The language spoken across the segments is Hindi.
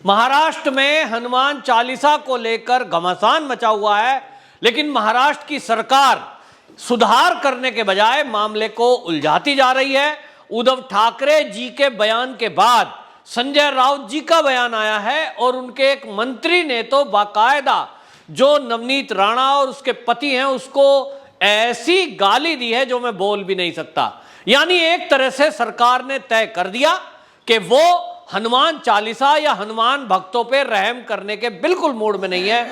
महाराष्ट्र में हनुमान चालीसा को लेकर घमासान मचा हुआ है, लेकिन महाराष्ट्र की सरकार सुधार करने के बजाय मामले को उलझाती जा रही है। उद्धव ठाकरे जी के बयान के बाद संजय राउत जी का बयान आया है और उनके एक मंत्री ने तो बाकायदा जो नवनीत राणा और उसके पति हैं उसको ऐसी गाली दी है जो मैं बोल भी नहीं सकता। यानी एक तरह से सरकार ने तय कर दिया कि वो हनुमान चालीसा या हनुमान भक्तों पे रहम करने के बिल्कुल मूड में नहीं है,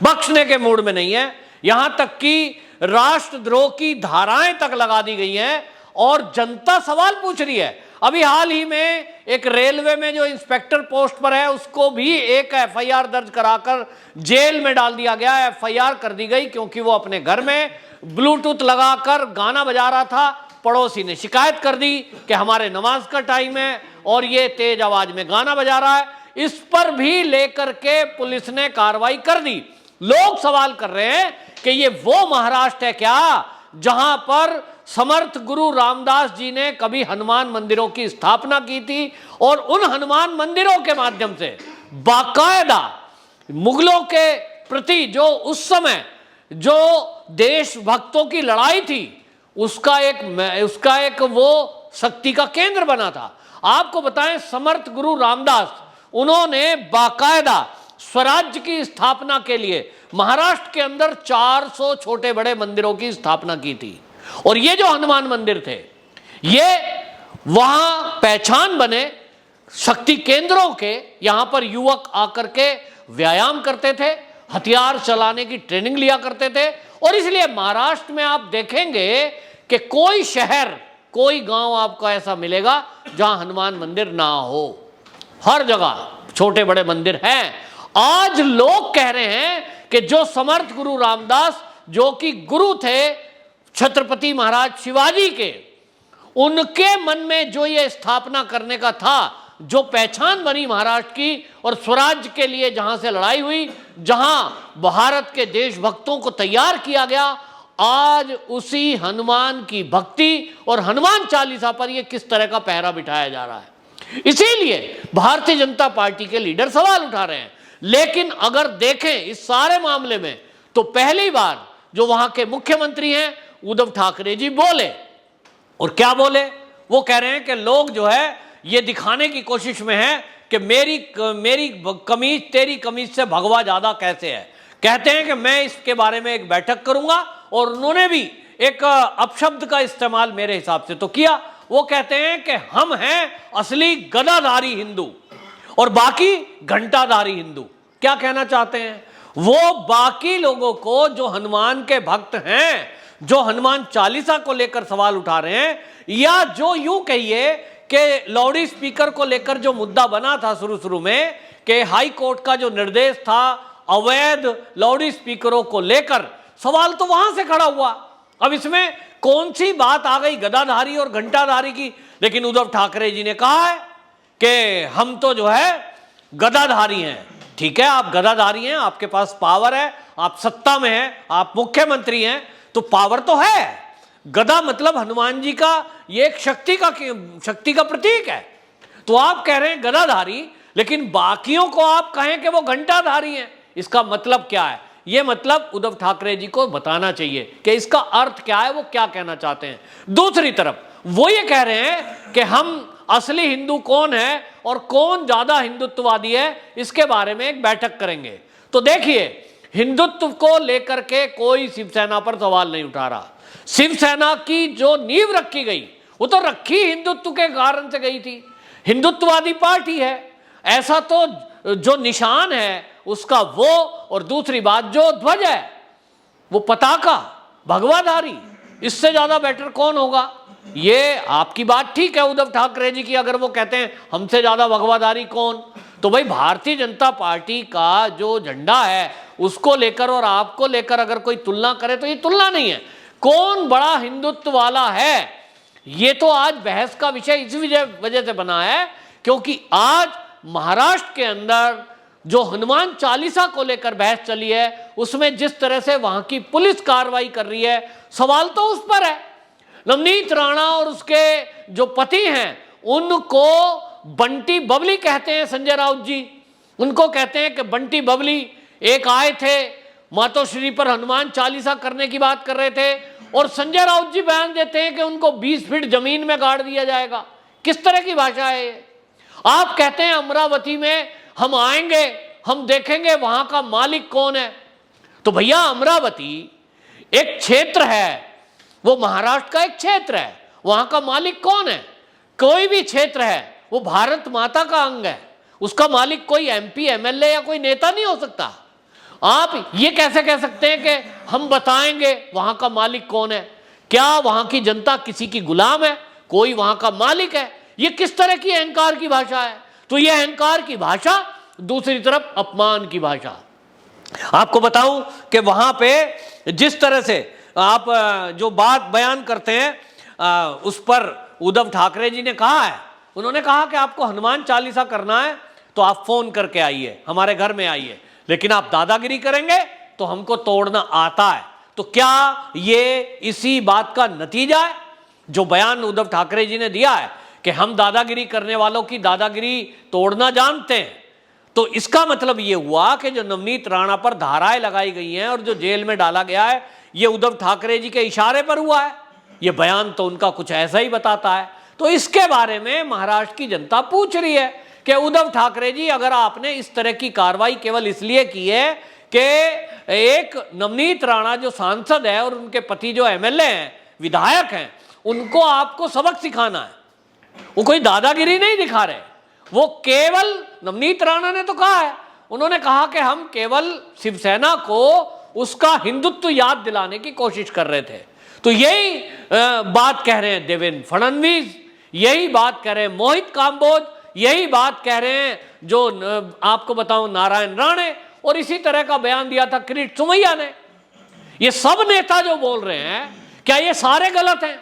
बख्शने के मूड में नहीं है। यहां तक कि राष्ट्रद्रोह की धाराएं तक लगा दी गई हैं और जनता सवाल पूछ रही है। अभी हाल ही में एक रेलवे में जो इंस्पेक्टर पोस्ट पर है उसको भी एक एफआईआर दर्ज कराकर जेल में डाल दिया गया। एफआईआर कर दी गई क्योंकि वो अपने घर में ब्लूटूथ लगाकर गाना बजा रहा था। पड़ोसी ने शिकायत कर दी कि हमारे नमाज का टाइम है और ये तेज आवाज में गाना बजा रहा है। इस पर भी लेकर के पुलिस ने कार्रवाई कर दी। लोग सवाल कर रहे हैं कि ये वो महाराष्ट्र है क्या जहां पर समर्थ गुरु रामदास जी ने कभी हनुमान मंदिरों की स्थापना की थी और उन हनुमान मंदिरों के माध्यम से बाकायदा मुगलों के प्रति जो उस समय जो देशभक्तों की लड़ाई थी उसका एक वो शक्ति का केंद्र बना था। आपको बताएं समर्थ गुरु रामदास उन्होंने बाकायदा स्वराज्य की स्थापना के लिए महाराष्ट्र के अंदर 400 छोटे बड़े मंदिरों की स्थापना की थी और ये जो हनुमान मंदिर थे ये वहां पहचान बने शक्ति केंद्रों के। यहां पर युवक आकर के व्यायाम करते थे, हथियार चलाने की ट्रेनिंग लिया करते थे और इसलिए महाराष्ट्र में आप देखेंगे कि कोई शहर कोई गांव आपको ऐसा मिलेगा जहां हनुमान मंदिर ना हो। हर जगह छोटे बड़े मंदिर हैं। आज लोग कह रहे हैं कि जो समर्थ गुरु रामदास जो कि गुरु थे छत्रपति महाराज शिवाजी के, उनके मन में जो ये स्थापना करने का था, जो पहचान बनी महाराष्ट्र की और स्वराज्य के लिए जहां से लड़ाई हुई, जहां भारत के देशभक्तों को तैयार किया गया, आज उसी हनुमान की भक्ति और हनुमान चालीसा पर ये किस तरह का पहरा बिठाया जा रहा है। इसीलिए भारतीय जनता पार्टी के लीडर सवाल उठा रहे हैं। लेकिन अगर देखें इस सारे मामले में तो पहली बार जो वहां के मुख्यमंत्री हैं उद्धव ठाकरे जी बोले और क्या बोले, वो कह रहे हैं कि लोग जो है ये दिखाने की कोशिश में है कि मेरी कमीज तेरी कमीज से भगवा ज्यादा कैसे है। कहते हैं कि मैं इसके बारे में एक बैठक करूंगा और उन्होंने भी एक अपशब्द का इस्तेमाल मेरे हिसाब से तो किया। वो कहते हैं कि हम हैं असली गदाधारी हिंदू और बाकी घंटाधारी हिंदू। क्या कहना चाहते हैं वो बाकी लोगों को जो हनुमान के भक्त हैं, जो हनुमान चालीसा को लेकर सवाल उठा रहे हैं, या जो यूं कहिए कि लाउड स्पीकर को लेकर जो मुद्दा बना था शुरू में कि हाई कोर्ट का जो निर्देश था अवैध लाउड स्पीकरों को लेकर, सवाल तो वहां से खड़ा हुआ। अब इसमें कौन सी बात आ गई गदाधारी और घंटाधारी की। लेकिन उद्धव ठाकरे जी ने कहा है कि हम तो जो है गदाधारी हैं। ठीक है, आप गदाधारी हैं, आपके पास पावर है, आप सत्ता में हैं, आप मुख्यमंत्री हैं, तो पावर तो है। गदा मतलब हनुमान जी का ये एक शक्ति का प्रतीक है। तो आप कह रहे हैं गदाधारी, लेकिन बाकियों को आप कहें कि वो घंटाधारी हैं। इसका मतलब क्या है? ये मतलब उद्धव ठाकरे जी को बताना चाहिए कि इसका अर्थ क्या है, वो क्या कहना चाहते हैं। दूसरी तरफ वो ये कह रहे हैं कि हम असली हिंदू कौन है और कौन ज्यादा हिंदुत्ववादी है, इसके बारे में एक बैठक करेंगे। तो देखिए, हिंदुत्व को लेकर के कोई शिवसेना पर सवाल नहीं उठा रहा। शिवसेना की जो नींव रखी गई वो तो रखी हिंदुत्व के कारण से गई थी। हिंदुत्ववादी पार्टी है, ऐसा तो जो निशान है उसका वो, और दूसरी बात जो ध्वज है वो पताका भगवाधारी, इससे ज्यादा बेटर कौन होगा। ये आपकी बात ठीक है उद्धव ठाकरे जी की, अगर वो कहते हैं हमसे ज्यादा भगवाधारी कौन, तो भाई भारतीय जनता पार्टी का जो झंडा है उसको लेकर और आपको लेकर अगर कोई तुलना करे तो ये तुलना नहीं है। कौन बड़ा हिंदुत्व वाला है, ये तो आज बहस का विषय इस वजह से बना है क्योंकि आज महाराष्ट्र के अंदर जो हनुमान चालीसा को लेकर बहस चली है उसमें जिस तरह से वहां की पुलिस कार्रवाई कर रही है, सवाल तो उस पर है। नवनीत राणा और उसके जो पति हैं उनको बंटी बबली कहते हैं संजय राउत जी, उनको कहते हैं कि बंटी बबली एक आए थे, मातोश्री पर हनुमान चालीसा करने की बात कर रहे थे, और संजय राउत जी बयान देते हैं कि उनको 20 फीट जमीन में गाड़ दिया जाएगा। किस तरह की भाषा है ये? आप कहते हैं अमरावती में हम आएंगे, हम देखेंगे वहां का मालिक कौन है। तो भैया अमरावती एक क्षेत्र है, वो महाराष्ट्र का एक क्षेत्र है, वहां का मालिक कौन है? कोई भी क्षेत्र है वो भारत माता का अंग है, उसका मालिक कोई एमपी एमएलए या कोई नेता नहीं हो सकता। आप ये कैसे कह सकते हैं कि हम बताएंगे वहां का मालिक कौन है? क्या वहां की जनता किसी की गुलाम है? कोई वहां का मालिक है? ये किस तरह की अहंकार की भाषा है? तो ये अहंकार की भाषा, दूसरी तरफ अपमान की भाषा। आपको बताऊं कि वहां पे जिस तरह से आप जो बात बयान करते हैं उस पर उद्धव ठाकरे जी ने कहा है, उन्होंने कहा कि आपको हनुमान चालीसा करना है तो आप फोन करके आइए, हमारे घर में आइए, लेकिन आप दादागिरी करेंगे तो हमको तोड़ना आता है। तो क्या ये इसी बात का नतीजा है जो बयान उद्धव ठाकरे जी ने दिया है कि हम दादागिरी करने वालों की दादागिरी तोड़ना जानते हैं? तो इसका मतलब ये हुआ कि जो नवनीत राणा पर धाराएं लगाई गई हैं और जो जेल में डाला गया है, ये उद्धव ठाकरे जी के इशारे पर हुआ है। ये बयान तो उनका कुछ ऐसा ही बताता है। तो इसके बारे में महाराष्ट्र की जनता पूछ रही है कि उद्धव ठाकरे जी, अगर आपने इस तरह की कार्रवाई केवल इसलिए की है कि एक नवनीत राणा जो सांसद है और उनके पति जो एमएलए हैं, विधायक हैं, उनको आपको सबक सिखाना है, वो कोई दादागिरी नहीं दिखा रहे। वो केवल, नवनीत राणा ने तो कहा है, उन्होंने कहा कि हम केवल शिवसेना को उसका हिंदुत्व याद दिलाने की कोशिश कर रहे थे। तो यही बात कह रहे हैं देवेंद्र फडणवीस, यही बात कह रहे हैं मोहित काम्बोज, यही बात कह रहे हैं जो आपको बताऊं नारायण राणे, और इसी तरह का बयान दिया था किरीट सोमैया ने। ये सब नेता जो बोल रहे हैं, क्या ये सारे गलत हैं?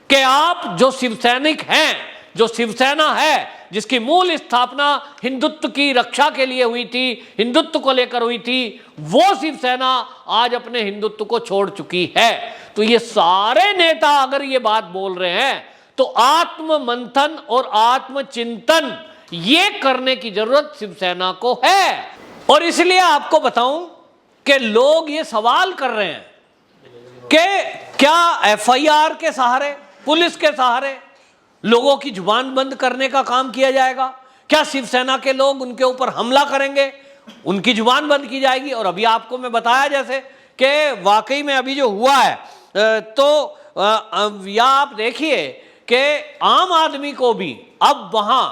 कि आप जो शिवसैनिक हैं, जो शिवसेना है जिसकी मूल स्थापना हिंदुत्व की रक्षा के लिए हुई थी, हिंदुत्व को लेकर हुई थी, वो शिवसेना आज अपने हिंदुत्व को छोड़ चुकी है। तो ये सारे नेता अगर ये बात बोल रहे हैं तो आत्म मंथन और आत्मचिंतन ये करने की जरूरत शिवसेना को है। और इसलिए आपको बताऊं कि लोग ये सवाल कर रहे हैं कि क्या एफआईआर के सहारे, पुलिस के सहारे लोगों की जुबान बंद करने का काम किया जाएगा? क्या शिवसेना के लोग उनके ऊपर हमला करेंगे, उनकी जुबान बंद की जाएगी? और अभी आपको मैं बताया जैसे कि वाकई में अभी जो हुआ है, तो या आप देखिए कि आम आदमी को भी अब वहां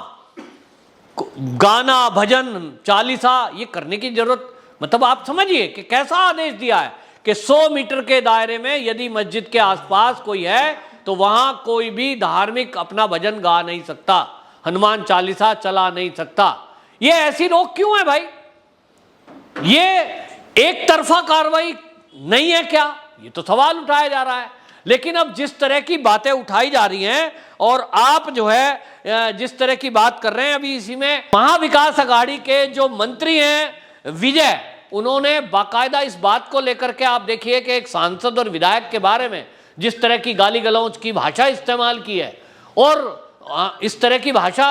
गाना, भजन, चालीसा ये करने की जरूरत, मतलब आप समझिए कि कैसा आदेश दिया है कि 100 मीटर के दायरे में यदि मस्जिद के आसपास कोई है तो वहां कोई भी धार्मिक अपना भजन गा नहीं सकता, हनुमान चालीसा चला नहीं सकता। ये ऐसी रोक क्यों है भाई? ये एक तरफा कार्रवाई नहीं है क्या? ये तो सवाल उठाया जा रहा है। लेकिन अब जिस तरह की बातें उठाई जा रही हैं और आप जो है जिस तरह की बात कर रहे हैं, अभी इसी में महाविकास अघाड़ी के जो मंत्री हैं विजय, उन्होंने बाकायदा इस बात को लेकर के, आप देखिए कि एक सांसद और विधायक के बारे में जिस तरह की गाली गलौज की भाषा इस्तेमाल की है, और इस तरह की भाषा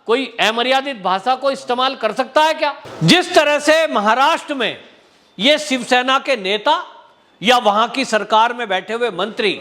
कोई अमर्यादित भाषा को इस्तेमाल कर सकता है क्या? जिस तरह से महाराष्ट्र में ये शिवसेना के नेता या वहां की सरकार में बैठे हुए मंत्री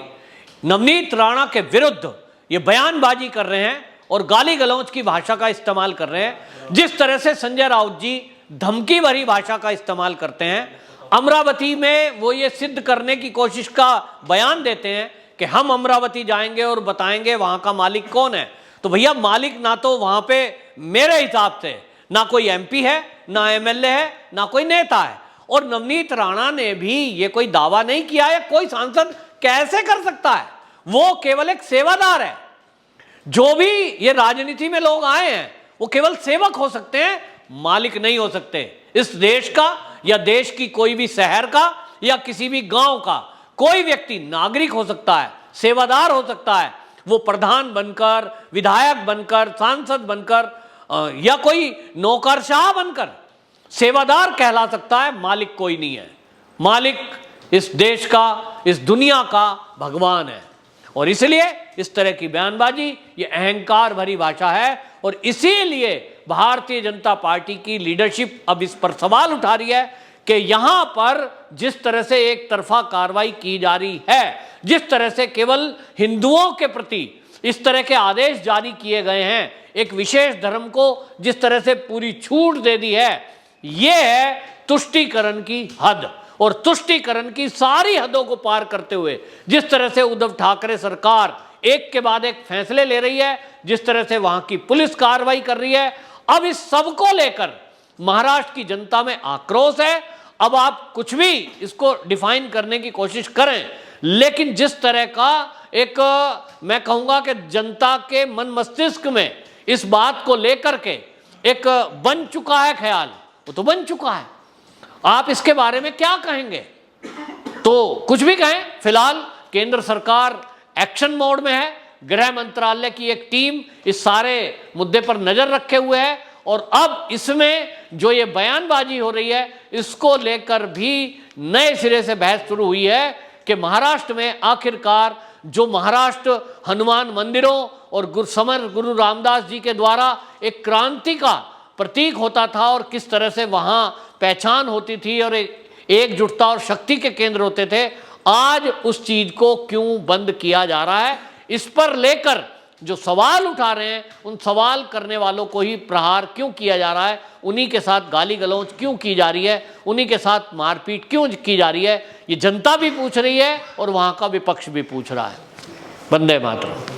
नवनीत राणा के विरुद्ध ये बयानबाजी कर रहे हैं और गाली गलौज की भाषा का इस्तेमाल कर रहे हैं, जिस तरह से संजय राउत जी धमकी भरी भाषा का इस्तेमाल करते हैं, अमरावती में वो ये सिद्ध करने की कोशिश का बयान देते हैं कि हम अमरावती जाएंगे और बताएंगे वहां का मालिक कौन है। तो भैया मालिक ना तो वहां पे मेरे हिसाब से ना कोई एमपी है, ना एमएलए है, ना कोई नेता है। और नवनीत राणा ने भी ये कोई दावा नहीं किया है, कोई सांसद कैसे कर सकता है? वो केवल एक सेवादार है। जो भी ये राजनीति में लोग आए हैं वो केवल सेवक हो सकते हैं, मालिक नहीं हो सकते। इस देश का या देश की कोई भी शहर का या किसी भी गांव का कोई व्यक्ति नागरिक हो सकता है, सेवादार हो सकता है। वो प्रधान बनकर, विधायक बनकर, सांसद बनकर या कोई नौकरशाह बनकर सेवादार कहला सकता है, मालिक कोई नहीं है। मालिक इस देश का, इस दुनिया का भगवान है। और इसलिए इस तरह की बयानबाजी ये अहंकार भरी भाषा है और इसीलिए भारतीय जनता पार्टी की लीडरशिप अब इस पर सवाल उठा रही है कि यहां पर जिस तरह से एक तरफा कार्रवाई की जा रही है, जिस तरह से केवल हिंदुओं के प्रति इस तरह के आदेश जारी किए गए हैं, एक विशेष धर्म को जिस तरह से पूरी छूट दे दी है, यह है तुष्टीकरण की हद। और तुष्टीकरण की सारी हदों को पार करते हुए जिस तरह से उद्धव ठाकरे सरकार एक के बाद एक फैसले ले रही है, जिस तरह से वहां की पुलिस कार्रवाई कर रही है, अब इस सब को लेकर महाराष्ट्र की जनता में आक्रोश है। अब आप कुछ भी इसको डिफाइन करने की कोशिश करें, लेकिन जिस तरह का एक मैं कहूंगा कि जनता के मन मस्तिष्क में इस बात को लेकर के एक बन चुका है ख्याल, वो तो बन चुका है। आप इसके बारे में क्या कहेंगे? तो कुछ भी कहें, फिलहाल केंद्र सरकार एक्शन मोड में है। गृह मंत्रालय की एक टीम इस सारे मुद्दे पर नजर रखे हुए है और अब इसमें जो ये बयानबाजी हो रही है, इसको लेकर भी नए सिरे से बहस शुरू हुई है कि महाराष्ट्र में आखिरकार जो महाराष्ट्र हनुमान मंदिरों और गुरु रामदास जी के द्वारा एक क्रांति का प्रतीक होता था और किस तरह से वहां पहचान होती थी और एकजुटता और शक्ति के केंद्र होते थे, आज उस चीज को क्यों बंद किया जा रहा है, इस पर लेकर जो सवाल उठा रहे हैं, उन सवाल करने वालों को ही प्रहार क्यों किया जा रहा है, उन्हीं के साथ गाली गलौज क्यों की जा रही है, उन्हीं के साथ मारपीट क्यों की जा रही है, ये जनता भी पूछ रही है और वहां का विपक्ष भी पूछ रहा है। वंदे मातरम।